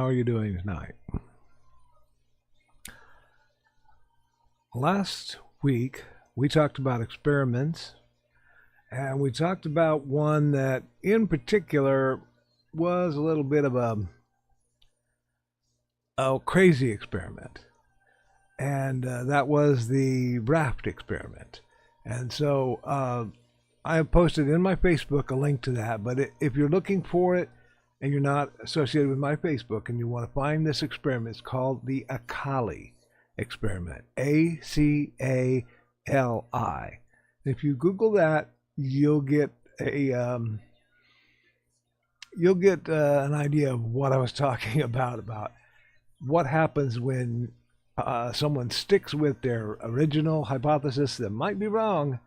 are you doing tonight? Last week, we talked about experiments, and we talked about one that in particular was a little bit of a crazy experiment. And that was the raft experiment. And so I have posted in my Facebook a link to that. But if you're looking for it and you're not associated with my Facebook and you want to find this experiment, it's called the Acali experiment. Acali. If you Google that, you'll get an idea of what I was talking about what happens when someone sticks with their original hypothesis that might be wrong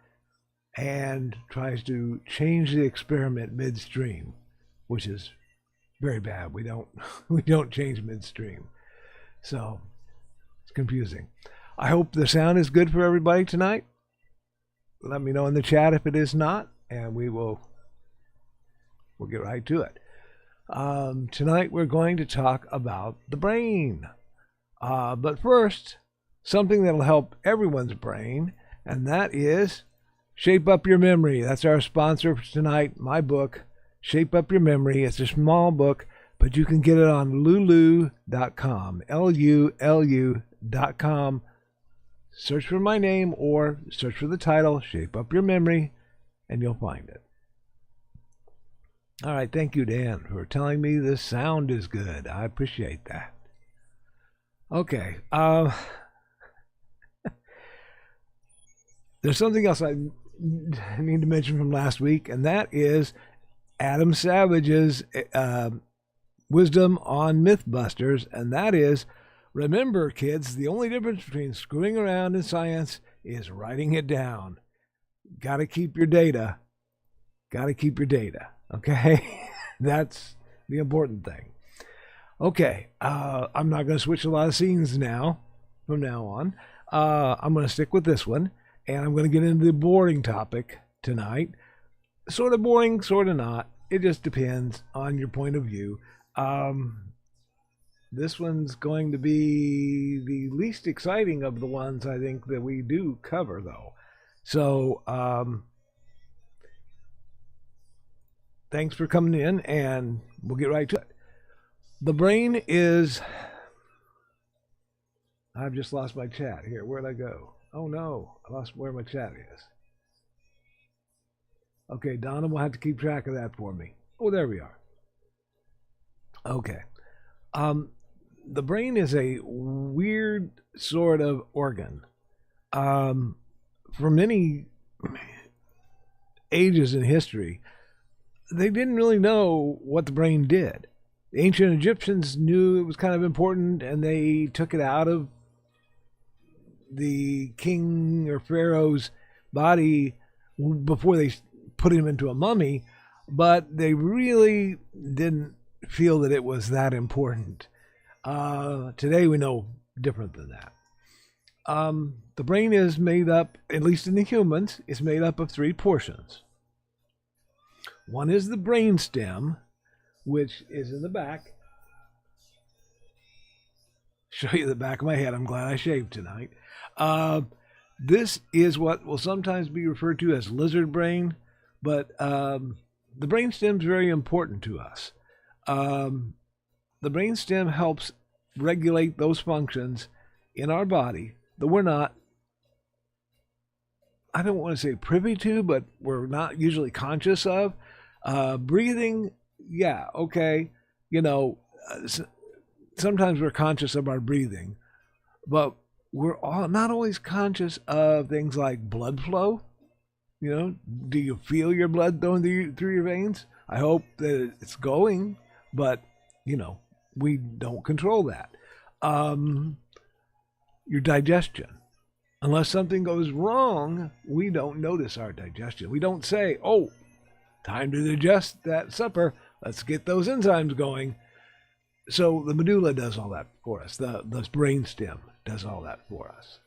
and tries to change the experiment midstream, which is very bad. We don't change midstream, so it's confusing. I hope the sound is good for everybody tonight. Let me know in the chat if it is not, and we'll get right to it. Tonight we're going to talk about the brain. But first, something that'll help everyone's brain, and that is Shape Up Your Memory. That's our sponsor for tonight, my book, Shape Up Your Memory. It's a small book, but you can get it on lulu.com, LULU.com. Search for my name or search for the title, Shape Up Your Memory, and you'll find it. All right, thank you, Dan, for telling me the sound is good. I appreciate that. Okay. There's something else I need to mention from last week, and that is Adam Savage's wisdom on Mythbusters, and that is, remember, kids, the only difference between screwing around in science is writing it down. Got to keep your data. Okay? That's the important thing. Okay, I'm not going to switch a lot of scenes now, from now on. I'm going to stick with this one, and I'm going to get into the boring topic tonight. Sort of boring, sort of not. It just depends on your point of view. This one's going to be the least exciting of the ones I think that we do cover, though. So, thanks for coming in, and we'll get right to it. The brain is... I've just lost my chat here. Where'd I go? Oh no, I lost where my chat is. Okay, Donna will have to keep track of that for me. Oh, there we are. Okay. The brain is a weird sort of organ. For many ages in history, they didn't really know what the brain did. The ancient Egyptians knew it was kind of important, and they took it out of the king or pharaoh's body before they put him into a mummy, but they really didn't feel that it was that important. Today we know different than that. The brain is made up, at least in the humans, it's made up of three portions. One is the brainstem, which is in the back. Show you the back of my head. I'm glad I shaved tonight. This is what will sometimes be referred to as lizard brain, but the brainstem is very important to us. The brainstem helps regulate those functions in our body that we're not, I don't want to say privy to, but we're not usually conscious of. Breathing, yeah, okay. Sometimes we're conscious of our breathing, but we're not always conscious of things like blood flow. Do you feel your blood going through your veins? I hope that it's going, but, we don't control that. Your digestion. Unless something goes wrong, we don't notice our digestion. We don't say, oh, time to digest that supper. Let's get those enzymes going. So the medulla does all that for us. The brainstem does all that for us.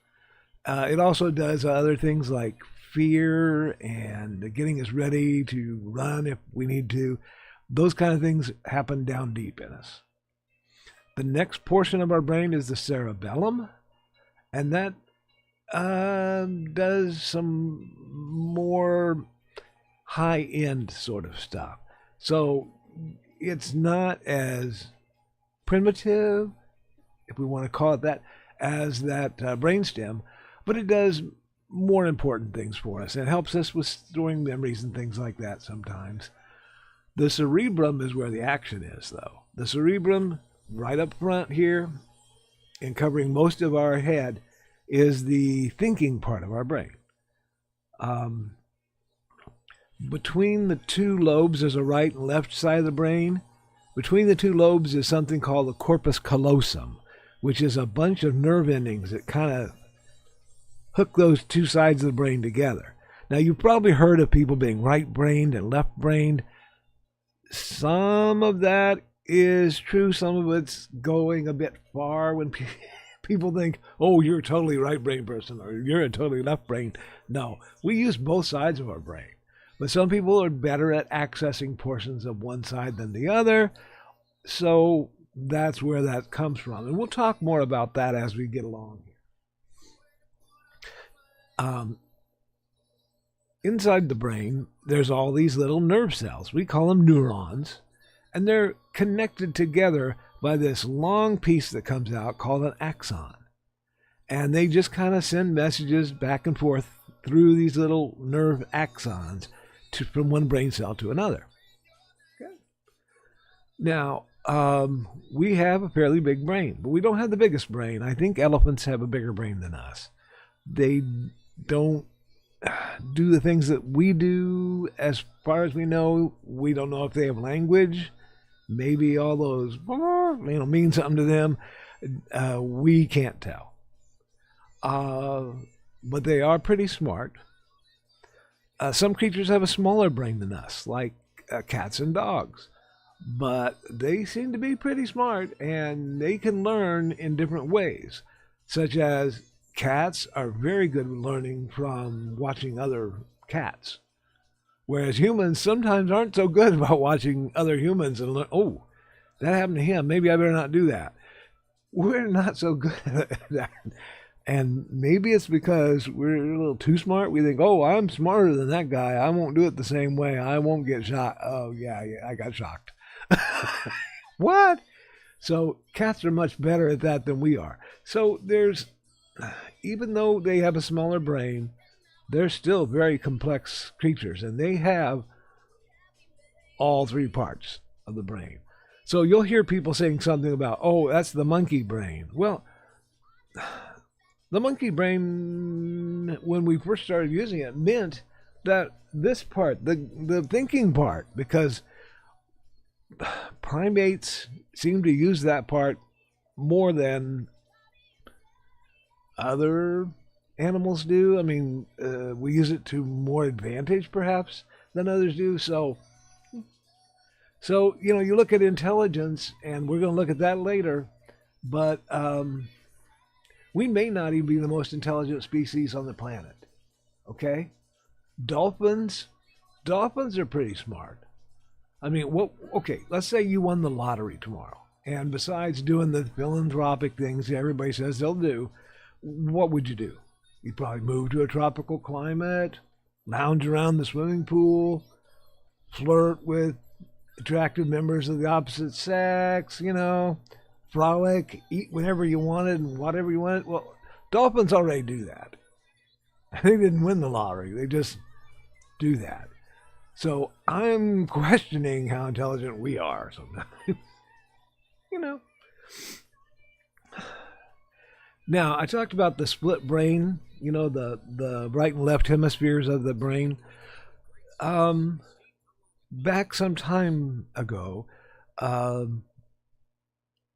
It also does other things like fear and getting us ready to run if we need to. Those kind of things happen down deep in us. The next portion of our brain is the cerebellum, and that does some more high-end sort of stuff. So it's not as primitive, if we want to call it that, as that brainstem, but it does more important things for us. It helps us with storing memories and things like that sometimes. The cerebrum is where the action is, though. The cerebrum, right up front here, and covering most of our head, is the thinking part of our brain. Between the two lobes, there's a right and left side of the brain. Between the two lobes is something called the corpus callosum, which is a bunch of nerve endings that kind of hook those two sides of the brain together. Now, you've probably heard of people being right-brained and left-brained. Some of that is true. Some of it's going a bit far when people think, oh, you're a totally right-brained person or you're a totally left-brained. No, we use both sides of our brain. But some people are better at accessing portions of one side than the other. So that's where that comes from. And we'll talk more about that as we get along here. Inside the brain, there's all these little nerve cells. We call them neurons. And they're connected together by this long piece that comes out called an axon. And they just kind of send messages back and forth through these little nerve axons from one brain cell to another. Okay. Now, we have a fairly big brain, but we don't have the biggest brain. I think elephants have a bigger brain than us. They don't do the things that we do. As far as we know, we don't know if they have language. Maybe all those mean something to them. We can't tell. But they are pretty smart. Some creatures have a smaller brain than us, like cats and dogs. But they seem to be pretty smart, and they can learn in different ways, such as cats are very good at learning from watching other cats, whereas humans sometimes aren't so good about watching other humans and learn, oh, that happened to him, maybe I better not do that. We're not so good at that. And maybe it's because we're a little too smart. We think, oh, I'm smarter than that guy. I won't do it the same way. I won't get shot. Oh, yeah, I got shocked. What? So cats are much better at that than we are. So even though they have a smaller brain, they're still very complex creatures, and they have all three parts of the brain. So you'll hear people saying something about, oh, that's the monkey brain. Well, the monkey brain, when we first started using it, meant that this part, the thinking part, because primates seem to use that part more than other animals do. I mean, we use it to more advantage, perhaps, than others do. So you look at intelligence, and we're going to look at that later, but we may not even be the most intelligent species on the planet. Okay? Dolphins are pretty smart. I mean, okay, let's say you won the lottery tomorrow. And besides doing the philanthropic things everybody says they'll do, what would you do? You'd probably move to a tropical climate, lounge around the swimming pool, flirt with attractive members of the opposite sex, frolic, eat whenever you wanted and whatever you wanted. Well, dolphins already do that. They didn't win the lottery. They just do that. So I'm questioning how intelligent we are sometimes. Now, I talked about the split brain, the right and left hemispheres of the brain. Back some time ago, 50s,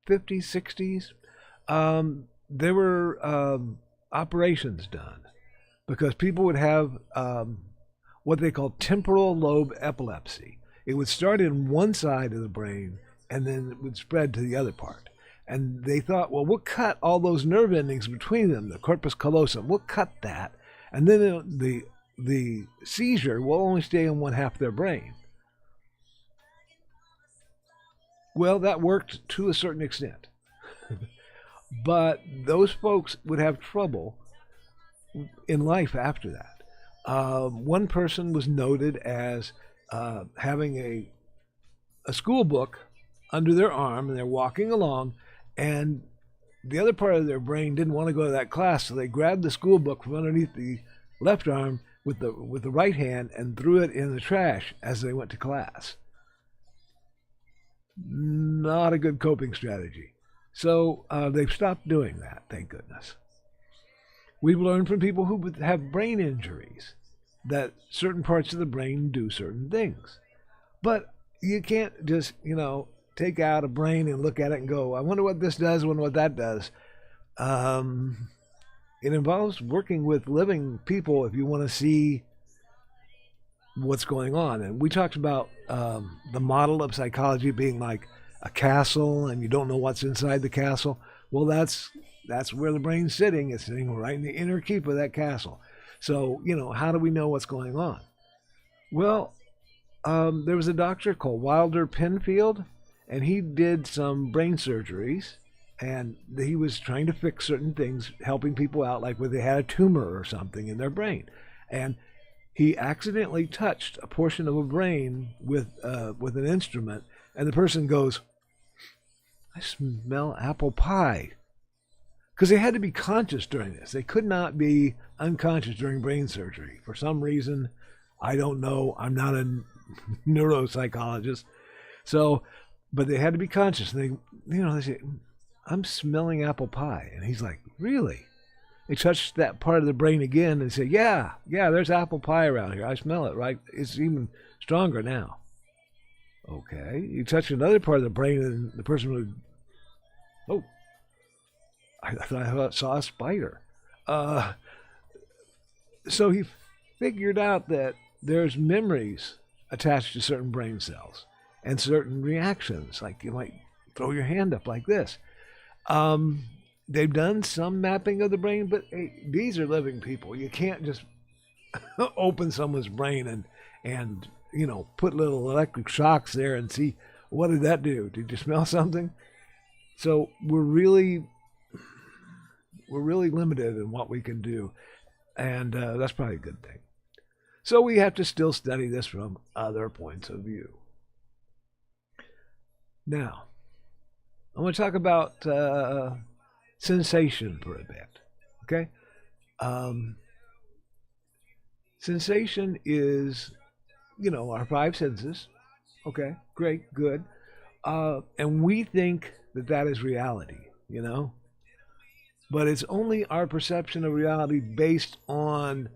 60s, there were operations done because people would have what they call temporal lobe epilepsy. It would start in one side of the brain and then it would spread to the other part. And they thought, well, we'll cut all those nerve endings between them, the corpus callosum. We'll cut that, and then the seizure will only stay in one half of their brain. Well, that worked to a certain extent. But those folks would have trouble in life after that. One person was noted as having a school book under their arm, and they're walking along, and the other part of their brain didn't want to go to that class, so they grabbed the school book from underneath the left arm with the right hand and threw it in the trash as they went to class. Not a good coping strategy. So they've stopped doing that, thank goodness. We've learned from people who have brain injuries that certain parts of the brain do certain things. But you can't just, take out a brain and look at it and go, I wonder what this does, I wonder what that does. It involves working with living people if you want to see what's going on. And we talked about the model of psychology being like a castle, and you don't know what's inside the castle. Well, that's where the brain's sitting. It's sitting right in the inner keep of that castle. So, how do we know what's going on? Well, there was a doctor called Wilder Penfield, and he did some brain surgeries, and he was trying to fix certain things, helping people out, like where they had a tumor or something in their brain. And he accidentally touched a portion of a brain with an instrument, and the person goes, I smell apple pie. Because they had to be conscious during this. They could not be unconscious during brain surgery. For some reason, I don't know. I'm not a neuropsychologist. So, but they had to be conscious. And they say, I'm smelling apple pie. And he's like, really? They touched that part of the brain again and say, yeah, there's apple pie around here. I smell it, right? It's even stronger now. Okay. You touch another part of the brain and the person would, oh, I thought I saw a spider. So he figured out that there's memories attached to certain brain cells and certain reactions. Like you might throw your hand up like this. They've done some mapping of the brain, but hey, these are living people. You can't just open someone's brain and put little electric shocks there and see, what did that do? Did you smell something? So we're really limited in what we can do, and that's probably a good thing. So we have to still study this from other points of view. Now, I want to talk about sensation for a bit, okay? Sensation is, our five senses. Okay, great, good. And we think that is reality, But it's only our perception of reality based on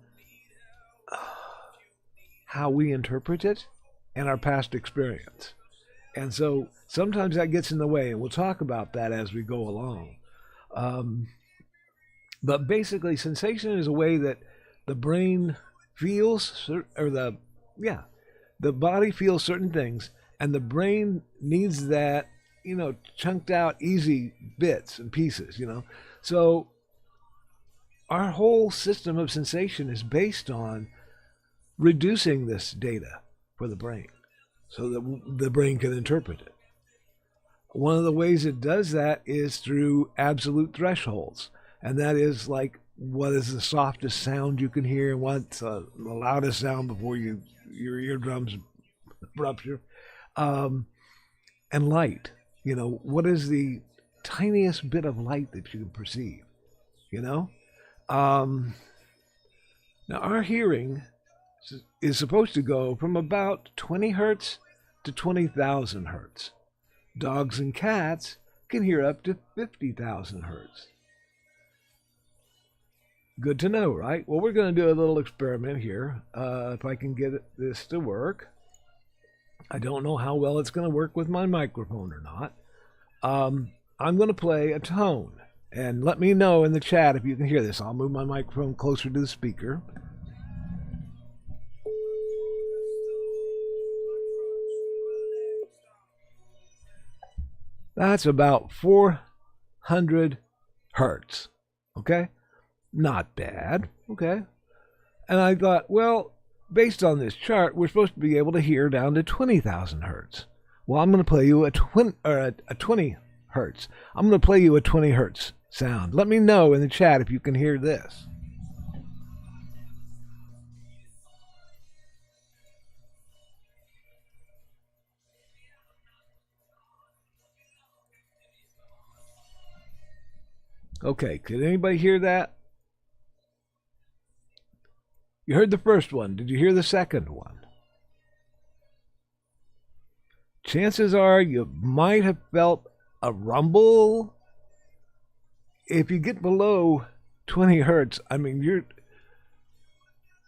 how we interpret it and our past experience. And so sometimes that gets in the way, and we'll talk about that as we go along. But basically, sensation is a way that the brain feels, or the body feels certain things, and the brain needs that, chunked out easy bits and pieces, So our whole system of sensation is based on reducing this data for the brain so that the brain can interpret it. One of the ways it does that is through absolute thresholds. And that is like, what is the softest sound you can hear? What's the loudest sound before your eardrums rupture? And light. What is the tiniest bit of light that you can perceive? Now, our hearing is supposed to go from about 20 hertz to 20,000 hertz. Dogs and cats can hear up to 50,000 hertz. Good to know, right? Well, we're going to do a little experiment here. If I can get this to work. I don't know how well it's going to work with my microphone or not. I'm going to play a tone. And let me know in the chat if you can hear this. I'll move my microphone closer to the speaker. That's about 400 hertz. Okay? Not bad. Okay? And I thought, well, based on this chart, we're supposed to be able to hear down to 20,000 hertz. Well, I'm going to play you a 20 hertz. I'm going to play you a 20 hertz sound. Let me know in the chat if you can hear this. Okay, could anybody hear that? You heard the first one. Did you hear the second one? Chances are you might have felt a rumble. If you get below 20 hertz, I mean, you're...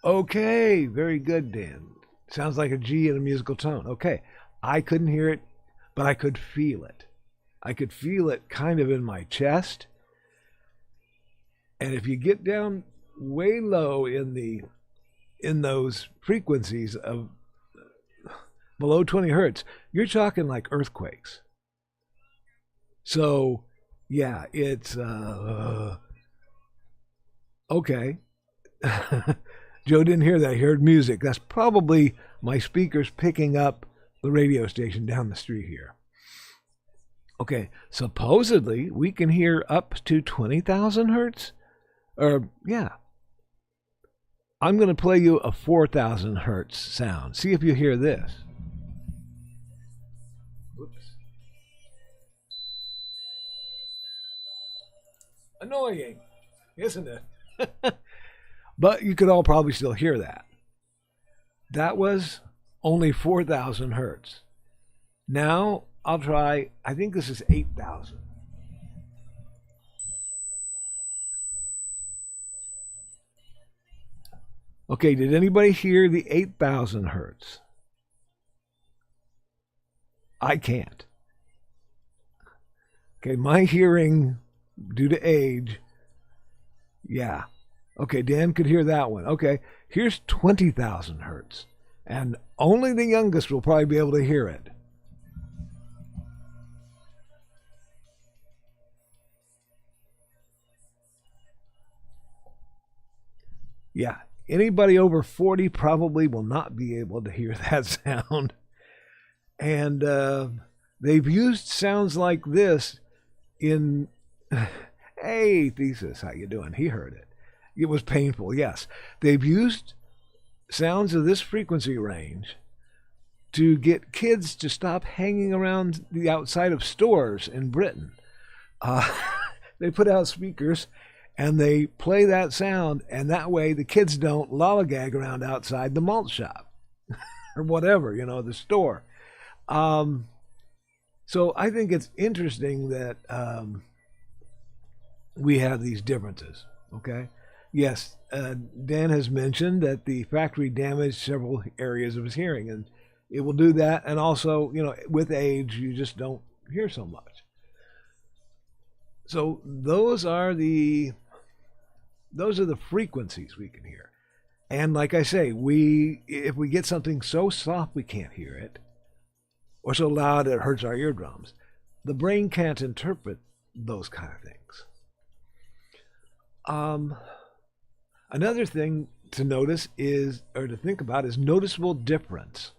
Okay, very good, Dan. Sounds like a G in a musical tone. Okay, I couldn't hear it, but I could feel it. I could feel it kind of in my chest. And if you get down way low in those frequencies of below 20 hertz, you're talking like earthquakes. So, yeah, it's okay. Joe didn't hear that. He heard music. That's probably my speakers picking up the radio station down the street here. Okay, supposedly we can hear up to 20,000 hertz. Yeah. I'm going to play you a 4,000 hertz sound. See if you hear this. Oops. Annoying, isn't it? But you could all probably still hear that. That was only 4,000 hertz. Now I'll try, I think this is 8,000. Okay, did anybody hear the 8,000 hertz? I can't. Okay, my hearing, due to age, yeah. Okay, Dan could hear that one. Okay, here's 20,000 hertz. And only the youngest will probably be able to hear it. Yeah, anybody over 40 probably will not be able to hear that sound. And they've used sounds like this in... Hey, Thesis, how you doing? He heard it. It was painful, yes. They've used sounds of this frequency range to get kids to stop hanging around the outside of stores in Britain. They put out speakers and they play that sound, and that way the kids don't lollygag around outside the malt shop or whatever, the store. So I think it's interesting that we have these differences, okay? Yes, Dan has mentioned that the factory damaged several areas of his hearing, and it will do that. And also, with age, you just don't hear so much. So those are the frequencies we can hear. And like I say, if we get something so soft we can't hear it, or so loud it hurts our eardrums, the brain can't interpret those kind of things. Another thing to notice to think about is noticeable difference.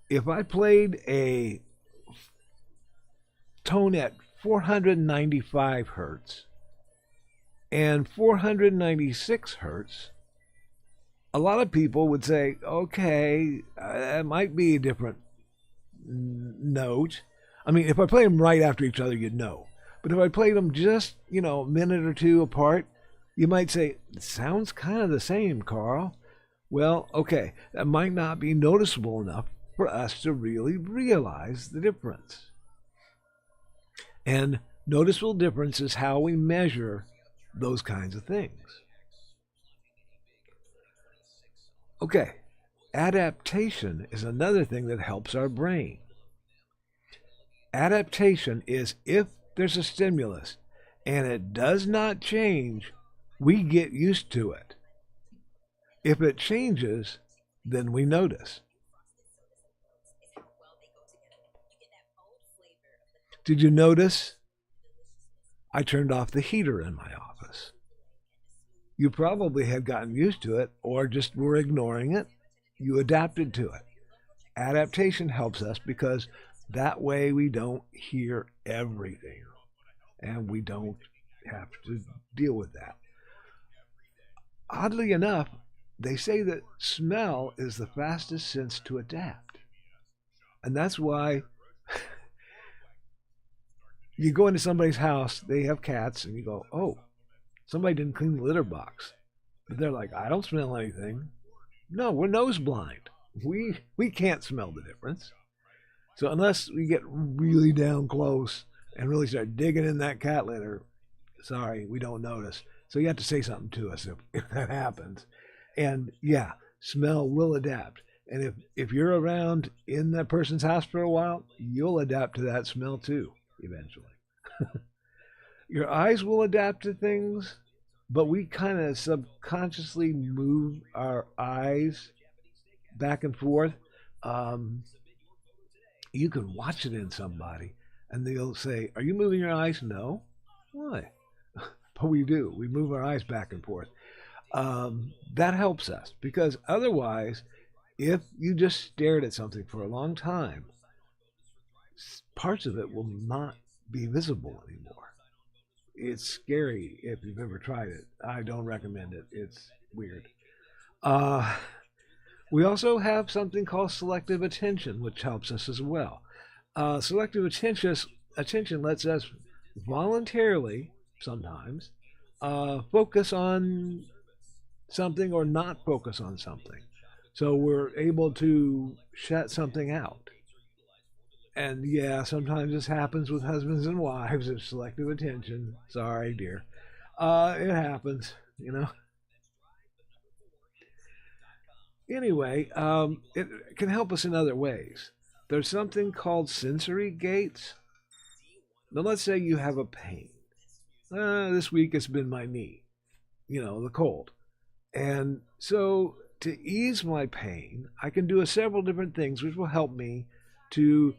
If I played a tone at 495 hertz and 496 hertz, a lot of people would say, okay, that might be a different note. I mean, if I play them right after each other, you'd know. But if I played them just, a minute or two apart, you might say, it sounds kind of the same, Carl. Well, okay, that might not be noticeable enough for us to really realize the difference. And noticeable difference is how we measure those kinds of things. Okay, adaptation is another thing that helps our brain. Adaptation is if there's a stimulus and it does not change, we get used to it. If it changes, then we notice. Did you notice? I turned off the heater in my office. You probably had gotten used to it or just were ignoring it. You adapted to it. Adaptation helps us because That way we don't hear everything and we don't have to deal with that. Oddly enough, they say that smell is the fastest sense to adapt. And that's why you go into somebody's house, they have cats, and you go, oh, somebody didn't clean the litter box. But they're like, I don't smell anything. No, we're nose blind. We can't smell the difference. So unless we get really down close and really start digging in that cat litter, sorry, we don't notice. So you have to say something to us if that happens. And yeah, smell will adapt. And if you're around in that person's house for a while, you'll adapt to that smell too, eventually. Your eyes will adapt to things, but we kind of subconsciously move our eyes back and forth. You can watch it in somebody, and they'll say, are you moving your eyes? No. Why? But we do. We move our eyes back and forth. That helps us, because otherwise, if you just stared at something for a long time, parts of it will not be visible anymore. It's scary if you've ever tried it. I don't recommend it. It's weird. We also have something called selective attention, which helps us as well. Selective attention lets us voluntarily, sometimes, focus on something or not focus on something. So we're able to shut something out. And yeah, sometimes this happens with husbands and wives of selective attention. Sorry, dear. It happens, you know. Anyway, it can help us in other ways. There's something called sensory gates. Now, let's say you have a pain. This week it's been my knee, the cold. And so to ease my pain, I can do several different things which will help me to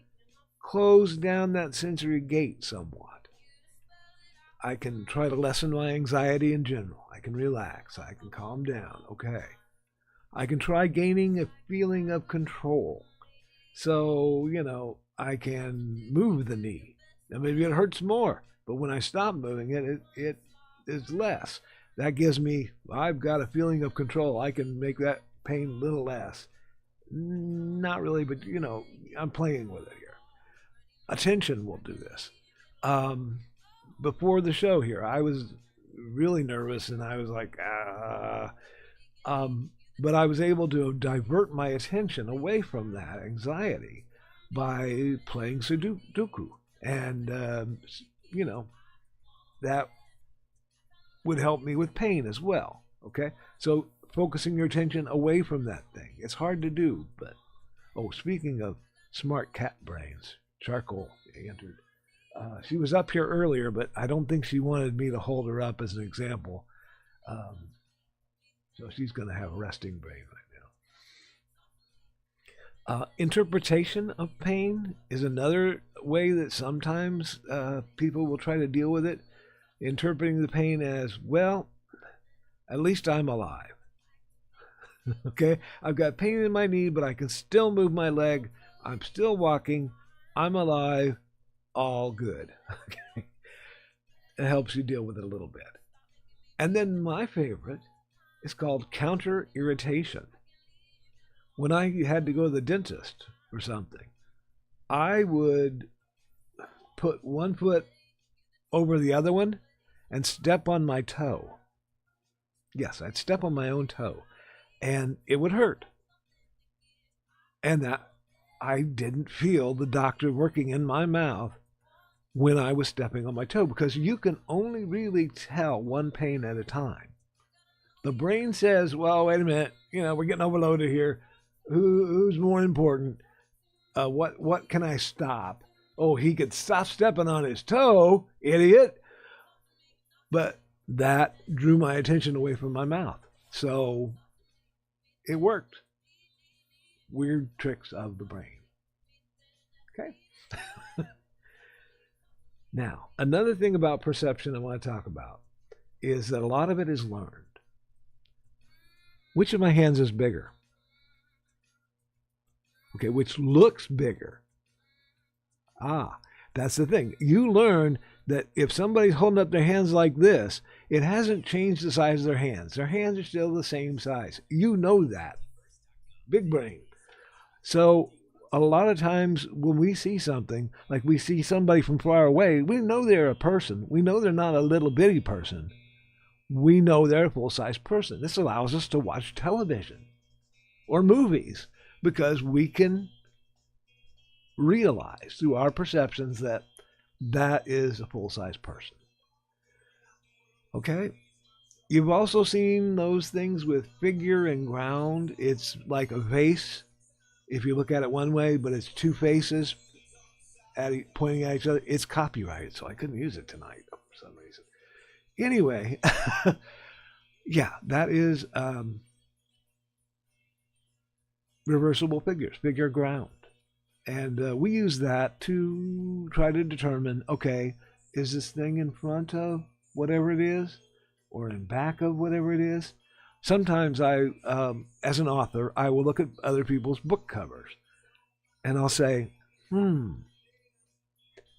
close down that sensory gate somewhat. I can try to lessen my anxiety in general. I can relax. I can calm down. Okay. I can try gaining a feeling of control. So, I can move the knee. Now, maybe it hurts more, but when I stop moving it, it is less. That gives me, I've got a feeling of control. I can make that pain a little less. Not really, but, I'm playing with it here. Attention will do this. Before the show here, I was really nervous and I was like, but I was able to divert my attention away from that anxiety by playing Sudoku. And, that would help me with pain as well. Okay? So focusing your attention away from that thing. It's hard to do, but, speaking of smart cat brains, Charcoal entered. She was up here earlier, but I don't think she wanted me to hold her up as an example. So she's going to have a resting brain right now. Interpretation of pain is another way that sometimes people will try to deal with it. Interpreting the pain as, well, at least I'm alive. Okay? I've got pain in my knee, but I can still move my leg. I'm still walking. I'm alive. All good. Okay? It helps you deal with it a little bit. And then my favorite is called counter irritation. When I had to go to the dentist or something, I would put one foot over the other one and step on my toe. Yes, I'd step on my own toe, and it would hurt. And that I didn't feel the doctor working in my mouth when I was stepping on my toe, because you can only really tell one pain at a time. The brain says, well, wait a minute, we're getting overloaded here. Who's more important? What can I stop? Oh, he could stop stepping on his toe, idiot. But that drew my attention away from my mouth. So it worked. Weird tricks of the brain. Okay? Now, another thing about perception I want to talk about is that a lot of it is learned. Which of my hands is bigger? Okay, which looks bigger? Ah, that's the thing. You learn that if somebody's holding up their hands like this, it hasn't changed the size of their hands. Their hands are still the same size. You know that. Big brain. So a lot of times when we see something, like we see somebody from far away, we know they're a person. We know they're not a little bitty person. We know they're a full-size person. This allows us to watch television or movies because we can realize through our perceptions that that is a full-size person. Okay? You've also seen those things with figure and ground. It's like a vase if you look at it one way, but it's two faces pointing at each other. It's copyrighted, so I couldn't use it tonight for some reason. Anyway, yeah, that is reversible figures, figure ground. And we use that to try to determine, okay, is this thing in front of whatever it is or in back of whatever it is? Sometimes I, as an author, I will look at other people's book covers and I'll say,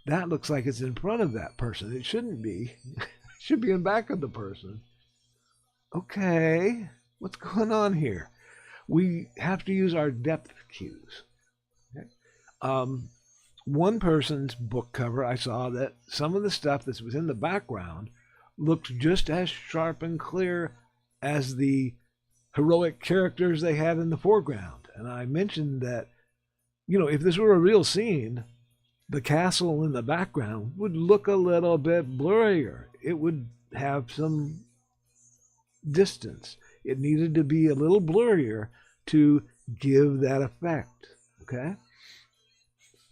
that looks like it's in front of that person. It shouldn't be. It should be in back of the person. Okay, what's going on here? We have to use our depth cues. One person's book cover, I saw that some of the stuff that was in the background looked just as sharp and clear as the heroic characters they had in the foreground. And I mentioned that, if this were a real scene, the castle in the background would look a little bit blurrier. It would have some distance. It needed to be a little blurrier to give that effect. Okay?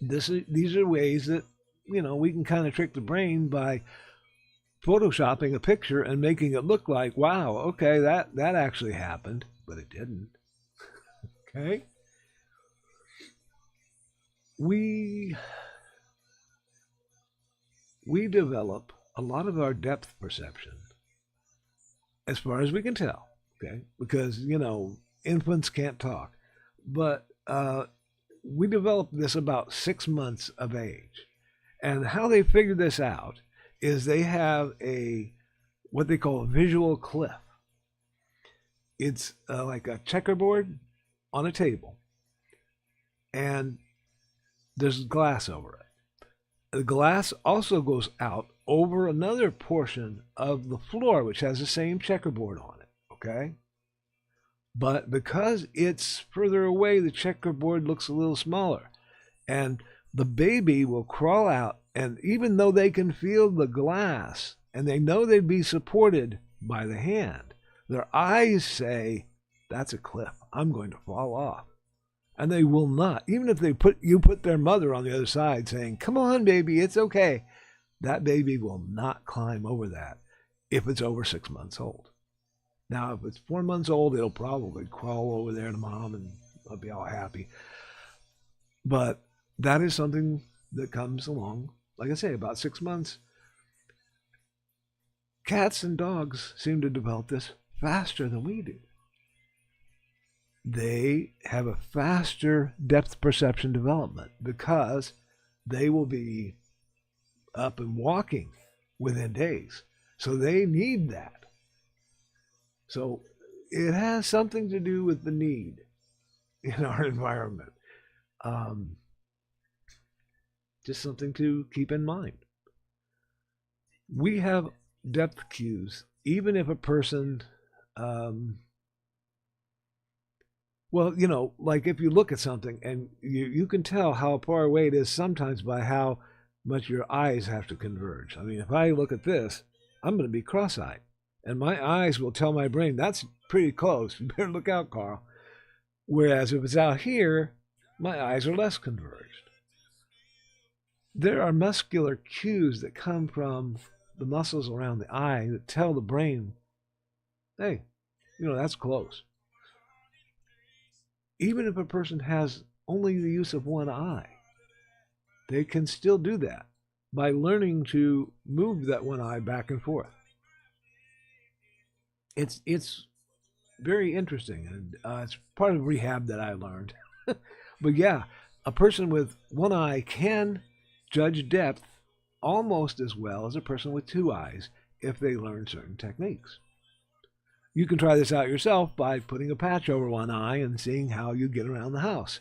These are ways that, we can kind of trick the brain by photoshopping a picture and making it look like, wow, okay, that actually happened, but it didn't. Okay? We develop a lot of our depth perception as far as we can tell, okay? Because, infants can't talk. But we developed this about 6 months of age. And how they figured this out is they have what they call a visual cliff. It's like a checkerboard on a table, and there's glass over it. The glass also goes out over another portion of the floor, which has the same checkerboard on it, okay? But because it's further away, the checkerboard looks a little smaller. And the baby will crawl out, and even though they can feel the glass, and they know they'd be supported by the hand, their eyes say, that's a cliff. I'm going to fall off. And they will not. Even if you put their mother on the other side saying, come on, baby, it's okay. That baby will not climb over that if it's over 6 months old. Now, if it's 4 months old, it'll probably crawl over there to mom and I'll be all happy. But that is something that comes along, like I say, about 6 months. Cats and dogs seem to develop this faster than we do. They have a faster depth perception development because they will be up and walking within days. So they need that. So it has something to do with the need in our environment. Just something to keep in mind. We have depth cues, even if a person, like if you look at something and you can tell how far away it is sometimes by how much your eyes have to converge. I mean, if I look at this, I'm going to be cross-eyed. And my eyes will tell my brain, that's pretty close. You better look out, Carl. Whereas if it's out here, my eyes are less converged. There are muscular cues that come from the muscles around the eye that tell the brain, hey, that's close. Even if a person has only the use of one eye, they can still do that by learning to move that one eye back and forth. It's very interesting, and it's part of rehab that I learned. But yeah, a person with one eye can judge depth almost as well as a person with two eyes if they learn certain techniques. You can try this out yourself by putting a patch over one eye and seeing how you get around the house.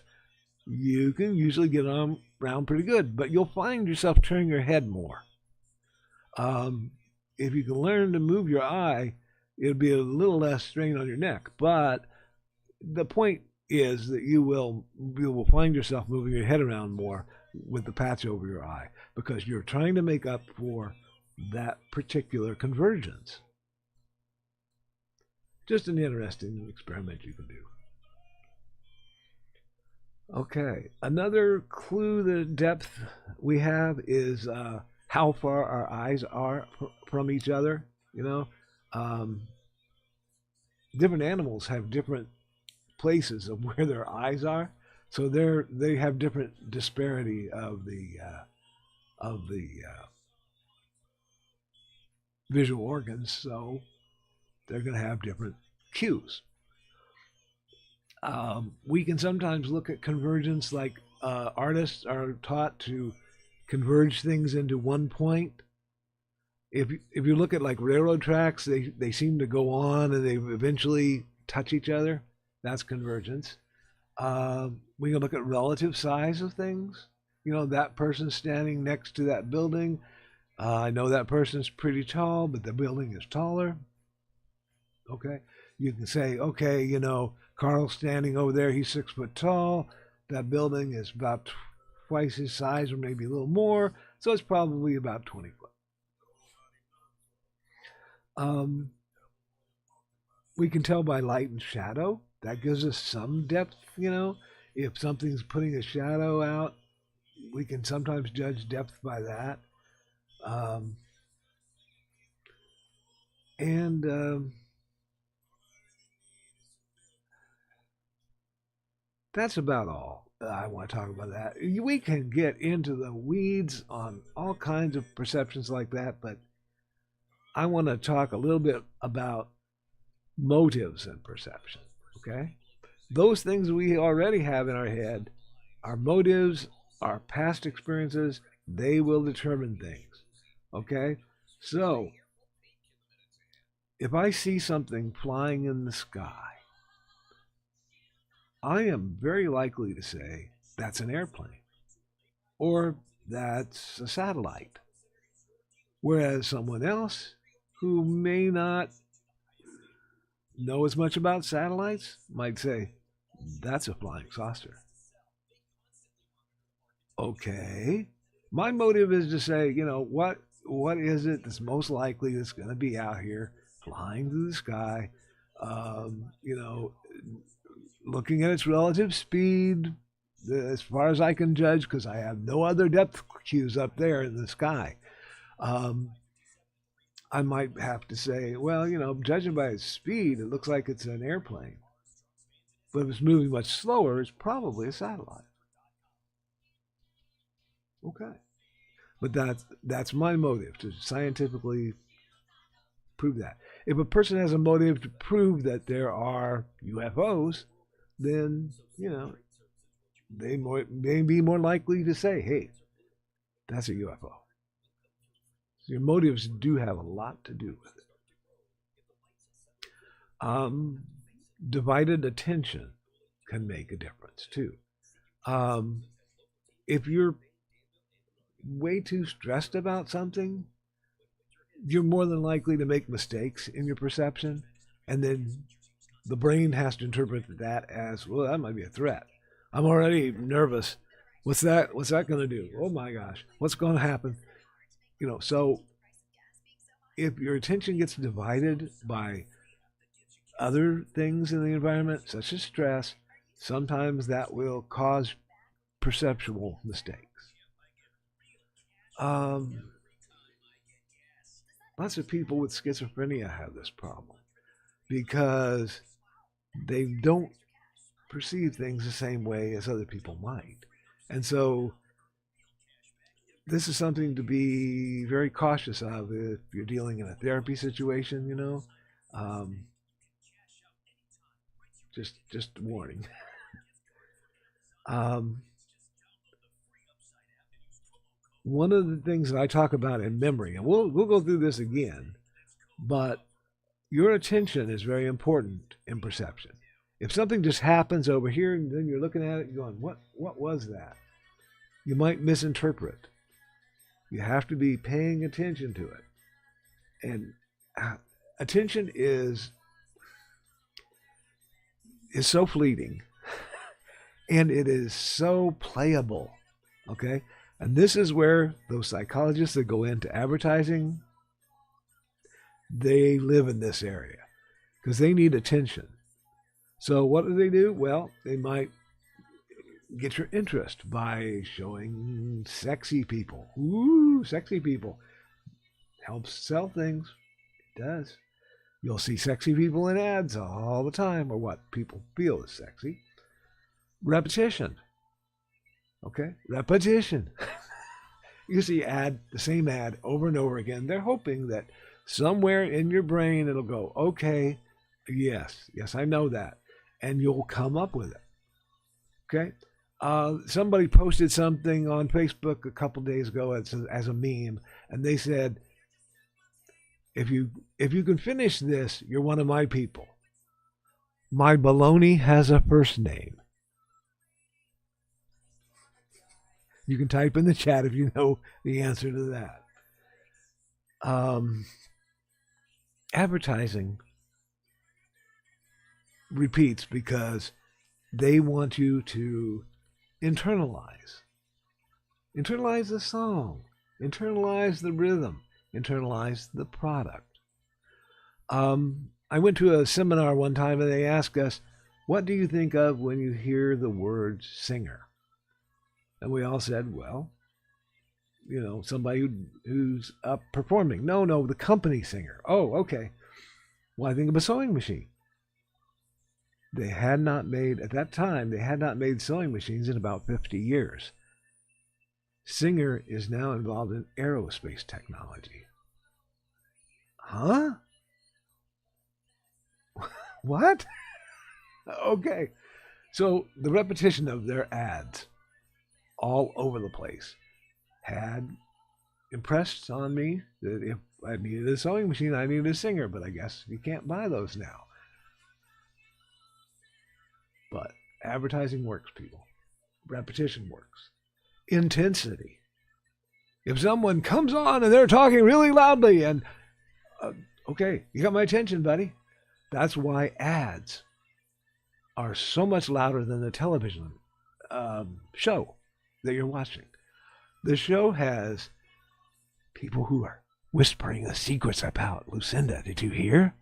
You can usually get around pretty good, but you'll find yourself turning your head more. If you can learn to move your eye, it'll be a little less strain on your neck. But the point is that you will find yourself moving your head around more with the patch over your eye because you're trying to make up for that particular convergence. Just an interesting experiment you can do. Okay, another clue the depth we have is how far our eyes are from each other. Different animals have different places of where their eyes are, so they have different disparity of the visual organs. So they're going to have different cues. We can sometimes look at convergence like artists are taught to converge things into one point. If you look at like railroad tracks, they seem to go on and they eventually touch each other. That's convergence. We can look at relative size of things. That person standing next to that building. I know that person's pretty tall, but the building is taller. Okay. You can say, okay, Carl's standing over there. He's 6 foot tall. That building is about twice his size or maybe a little more. So it's probably about 20 foot. We can tell by light and shadow. That gives us some depth, If something's putting a shadow out, we can sometimes judge depth by that. That's about all I want to talk about that. We can get into the weeds on all kinds of perceptions like that, but I want to talk a little bit about motives and perception, okay? Those things we already have in our head, our motives, our past experiences, they will determine things, okay? So, if I see something flying in the sky, I am very likely to say that's an airplane or that's a satellite. Whereas someone else who may not know as much about satellites might say, that's a flying saucer. Okay. My motive is to say, what is it that's most likely that's going to be out here flying through the sky? Looking at its relative speed, as far as I can judge, because I have no other depth cues up there in the sky. I might have to say, well, judging by its speed, it looks like it's an airplane. But if it's moving much slower, it's probably a satellite. Okay. But that's my motive, to scientifically prove that. If a person has a motive to prove that there are UFOs, then, they may be more likely to say, hey, that's a UFO. So your motives do have a lot to do with it. Divided attention can make a difference too. If you're way too stressed about something, you're more than likely to make mistakes in your perception, and then the brain has to interpret that as, well, that might be a threat. I'm already nervous. What's that going to do? Oh my gosh, what's going to happen? So if your attention gets divided by other things in the environment, such as stress, sometimes that will cause perceptual mistakes. Lots of people with schizophrenia have this problem because they don't perceive things the same way as other people might. And so this is something to be very cautious of if you're dealing in a therapy situation, just warning. one of the things that I talk about in memory, and we'll go through this again, but your attention is very important in perception. If something just happens over here and then you're looking at it and going, what was that? You might misinterpret. You have to be paying attention to it. And attention is so fleeting and it is so playable. Okay? And this is where those psychologists that go into advertising, they live in this area because they need attention. So what do? Well, they might get your interest by showing sexy people. Ooh, sexy people. Helps sell things. It does. You'll see sexy people in ads all the time, or what people feel is sexy. Repetition. Okay? Repetition. You see the same ad over and over again. They're hoping that somewhere in your brain it'll go, okay, yes, I know that. And you'll come up with it. Okay? Somebody posted something on Facebook a couple days ago as a meme, and they said, if you can finish this, you're one of my people. My baloney has a first name. You can type in the chat if you know the answer to that. Advertising repeats because they want you to internalize the song, internalize the rhythm, internalize the product. I went to a seminar one time and they asked us, what do you think of when you hear the word singer? And we all said, well, somebody who's up performing. No, the company singer. Oh, okay. Well, I think of a sewing machine. At that time, they had not made sewing machines in about 50 years. Singer is now involved in aerospace technology. Huh? What? Okay. So the repetition of their ads all over the place had impressed on me that if I needed a sewing machine, I needed a singer, but I guess you can't buy those now. But advertising works, people. Repetition works. Intensity. If someone comes on and they're talking really loudly and, okay, you got my attention, buddy. That's why ads are so much louder than the television show that you're watching. The show has people who are whispering the secrets about Lucinda. Did you hear?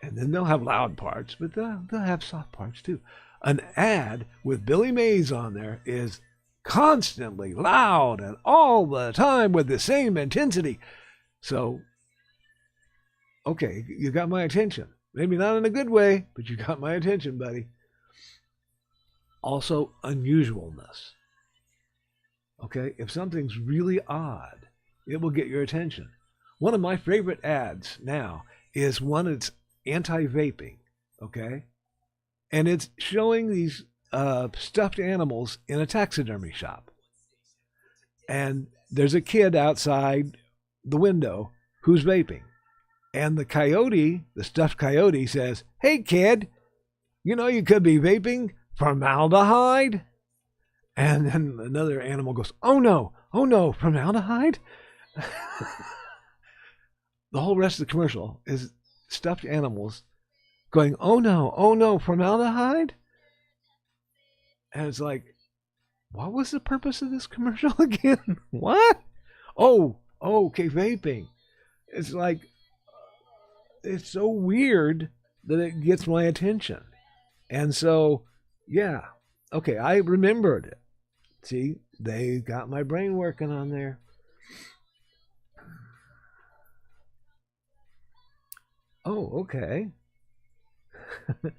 And then they'll have loud parts, but they'll have soft parts too. An ad with Billy Mays on there is constantly loud and all the time with the same intensity. So, okay, you got my attention. Maybe not in a good way, but you got my attention, buddy. Also, unusualness. Okay, if something's really odd, it will get your attention. One of my favorite ads now is one that's anti-vaping, okay? And it's showing these stuffed animals in a taxidermy shop. And there's a kid outside the window who's vaping. And the stuffed coyote says, "Hey, kid, you could be vaping formaldehyde?" And then another animal goes, oh no, formaldehyde? The whole rest of the commercial is stuffed animals going, oh no, formaldehyde? And it's like, what was the purpose of this commercial again? What? Oh, okay, vaping. It's like, it's so weird that it gets my attention. And so, yeah, okay, I remembered it. See, they got my brain working on there. Oh, okay. A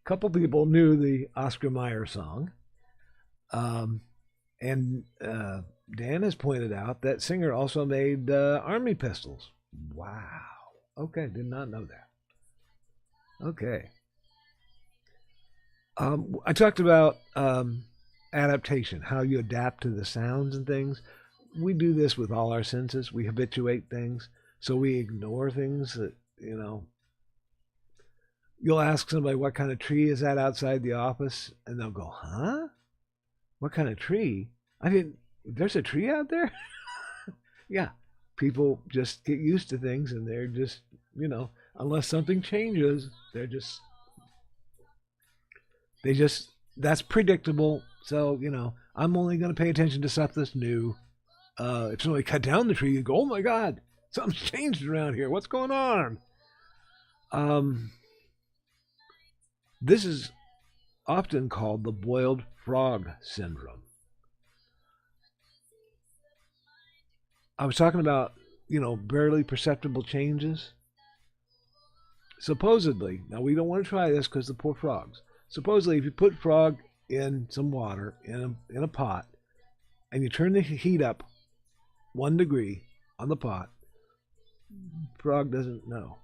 couple people knew the Oscar Mayer song. And Dan has pointed out that Singer also made Army pistols. Wow. Okay, did not know that. Okay. I talked about adaptation, how you adapt to the sounds and things. We do this with all our senses. We habituate things. So we ignore things that, you'll ask somebody what kind of tree is that outside the office, and they'll go, huh? What kind of tree? There's a tree out there? Yeah. People just get used to things and they're just, unless something changes, that's predictable. So, I'm only going to pay attention to stuff that's new. If somebody cut down the tree, you go, oh my God, something's changed around here. What's going on? This is often called the boiled frog syndrome. I was talking about, barely perceptible changes. Supposedly, now we don't want to try this because the poor frogs. Supposedly, if you put frog in some water in a pot, and you turn the heat up 1 degree on the pot, frog doesn't know.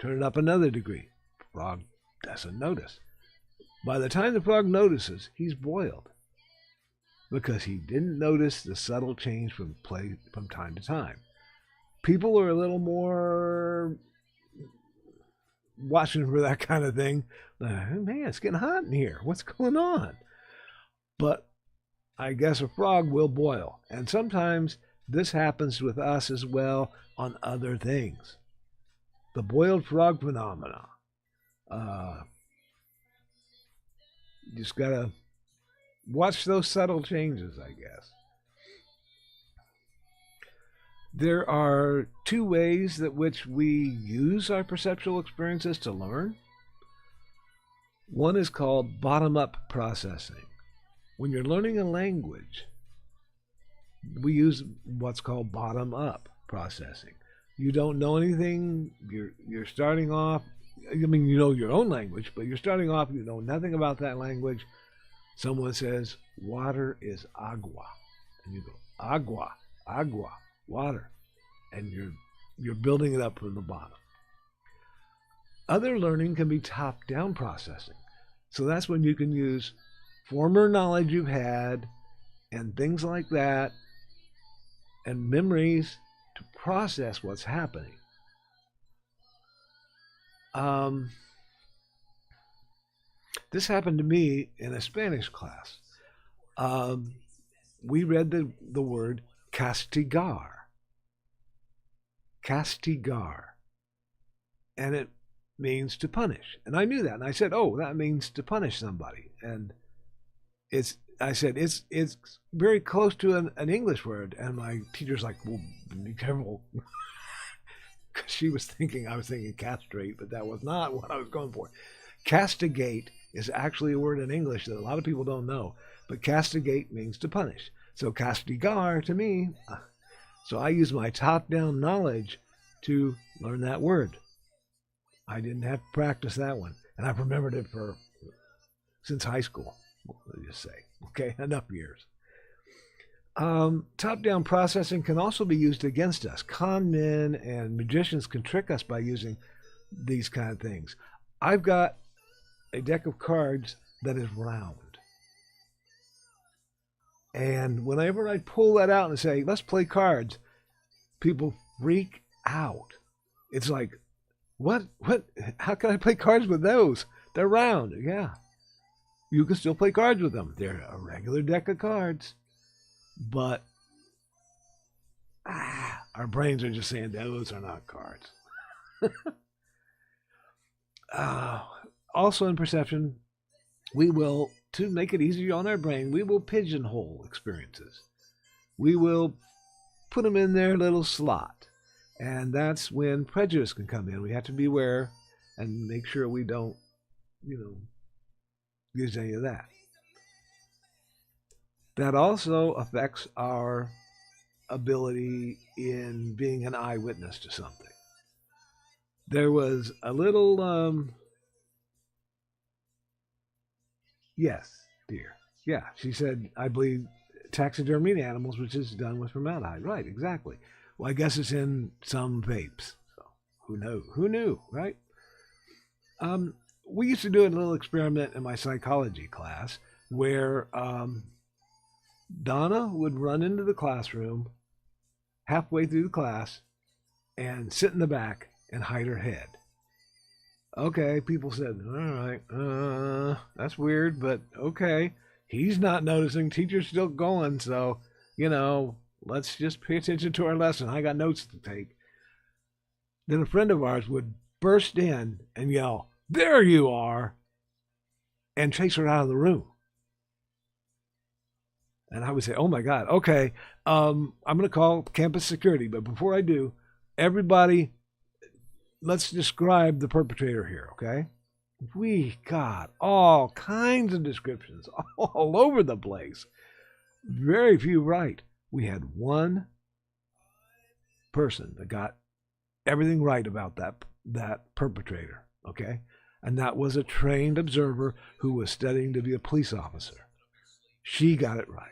Turn it up another degree, frog doesn't notice. By the time the frog notices, he's boiled, because he didn't notice the subtle change from time to time. People are a little more watching for that kind of thing. Man, it's getting hot in here. What's going on? But I guess a frog will boil. And sometimes this happens with us as well on other things. The boiled frog phenomena. Just got to watch those subtle changes, I guess. There are 2 ways that which we use our perceptual experiences to learn. One is called bottom-up processing. When you're learning a language, we use what's called bottom-up processing. You don't know anything. You're starting off. You know your own language, but you're starting off. You know nothing about that language. Someone says, water is agua. And you go, agua, agua, water. And you're building it up from the bottom. Other learning can be top-down processing. So that's when you can use former knowledge you've had and things like that and memories to process what's happening. This happened to me in a Spanish class. We read the word castigar. Castigar. And it means to punish. And I knew that. And I said, oh, that means to punish somebody. And I said, it's very close to an English word. And my teacher's like, well, be careful. Because she was thinking, I was thinking castrate, but that was not what I was going for. Castigate is actually a word in English that a lot of people don't know. But castigate means to punish. So castigar to me, so I use my top-down knowledge to learn that word. I didn't have to practice that one. And I've remembered it since high school, let's just say. Okay, enough years. Top-down processing can also be used against us. Con men and magicians can trick us by using these kind of things. I've got a deck of cards that is round. And whenever I pull that out and say, let's play cards, people freak out. It's like, what? How can I play cards with those? They're round. Yeah. You can still play cards with them. They're a regular deck of cards. But our brains are just saying those are not cards. Also in perception, we will, to make it easier on our brain, we will pigeonhole experiences. We will put them in their little slot. And that's when prejudice can come in. We have to be aware and make sure we don't, use any of that. That also affects our ability in being an eyewitness to something. There was a little, yes, dear. Yeah, she said, I believe taxidermied animals, which is done with formaldehyde. Right, exactly. Well, I guess it's in some vapes. So who knows? Who knew, right? We used to do a little experiment in my psychology class. where Donna would run into the classroom halfway through the class and sit in the back and hide her head. Okay, people said, all right, that's weird, but okay. He's not noticing. Teacher's still going, so, let's just pay attention to our lesson. I got notes to take. Then a friend of ours would burst in and yell, "There you are!" and chase her out of the room. And I would say, oh my God, okay, I'm going to call campus security. But before I do, everybody, let's describe the perpetrator here, okay? We got all kinds of descriptions all over the place. Very few right. We had one person that got everything right about that perpetrator, okay? And that was a trained observer who was studying to be a police officer. She got it right.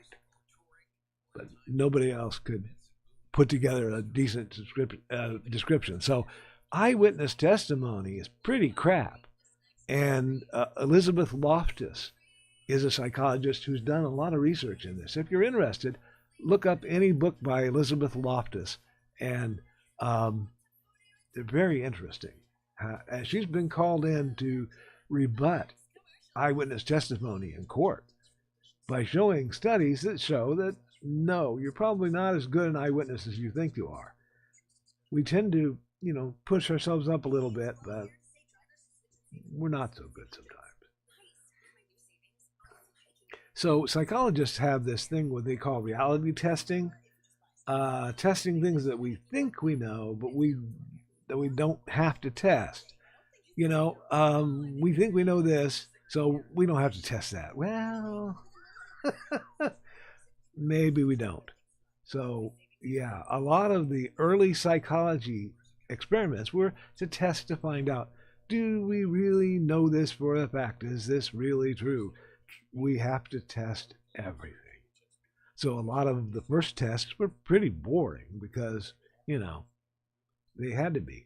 But nobody else could put together a decent description. So eyewitness testimony is pretty crap. And Elizabeth Loftus is a psychologist who's done a lot of research in this. If you're interested, look up any book by Elizabeth Loftus, and they're very interesting. And she's been called in to rebut eyewitness testimony in court by showing studies that show that no, you're probably not as good an eyewitness as you think you are. We tend to, push ourselves up a little bit, but we're not so good sometimes. So psychologists have this thing what they call reality testing, testing things that we think we know, but we don't have to test. We think we know this, so we don't have to test that. Well, maybe we don't. So, yeah, a lot of the early psychology experiments were to test to find out, do we really know this for a fact? Is this really true? We have to test everything. So a lot of the first tests were pretty boring because, they had to be.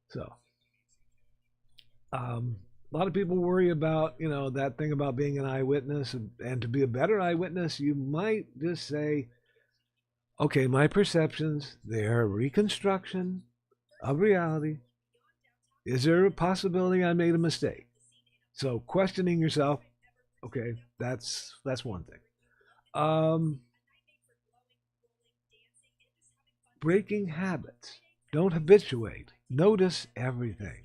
So, a lot of people worry about, that thing about being an eyewitness, and to be a better eyewitness, you might just say, okay, my perceptions, they're a reconstruction of reality. Is there a possibility I made a mistake? So questioning yourself, okay, that's one thing. Breaking habits. Don't habituate. Notice everything.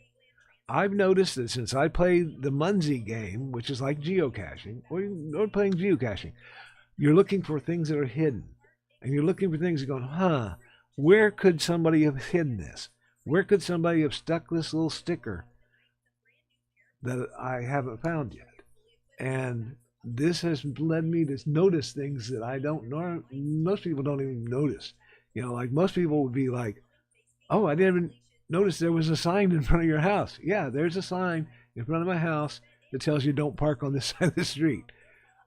I've noticed that since I play the Munzie game, which is like geocaching, or playing geocaching, you're looking for things that are hidden. And you're looking for things going, where could somebody have hidden this? Where could somebody have stuck this little sticker that I haven't found yet? And this has led me to notice things that I don't know. Most people don't even notice. Like most people would be like, oh, I didn't even notice there was a sign in front of your house. Yeah, there's a sign in front of my house that tells you don't park on this side of the street.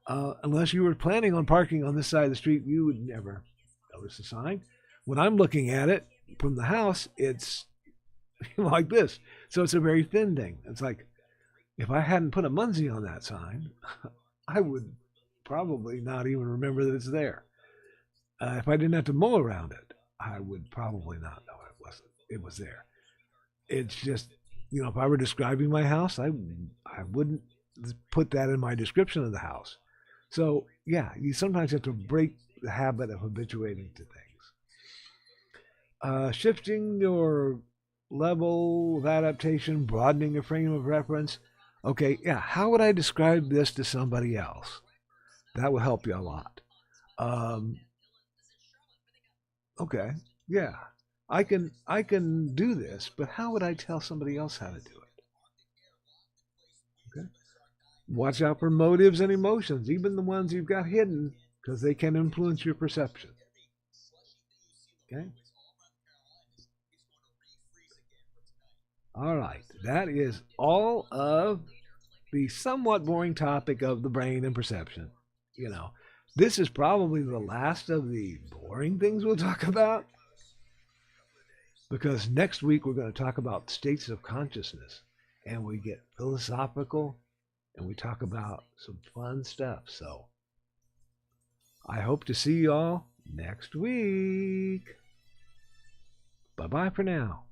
Unless you were planning on parking on this side of the street, you would never notice the sign. When I'm looking at it from the house, it's like this. So it's a very thin thing. It's like, if I hadn't put a Munzie on that sign, I would probably not even remember that it's there. If I didn't have to mow around it, I would probably not know it was there. It's just, if I were describing my house, I wouldn't put that in my description of the house. So, yeah, you sometimes have to break the habit of habituating to things. Shifting your level of adaptation, broadening your frame of reference. Okay, yeah, how would I describe this to somebody else? That will help you a lot. Okay, yeah, I can do this, but how would I tell somebody else how to do it? Okay. Watch out for motives and emotions, even the ones you've got hidden, because they can influence your perception. Okay. All right, that is all of the somewhat boring topic of the brain and perception. This is probably the last of the boring things we'll talk about, because next week we're going to talk about states of consciousness, and we get philosophical and we talk about some fun stuff. So I hope to see you all next week. Bye bye for now.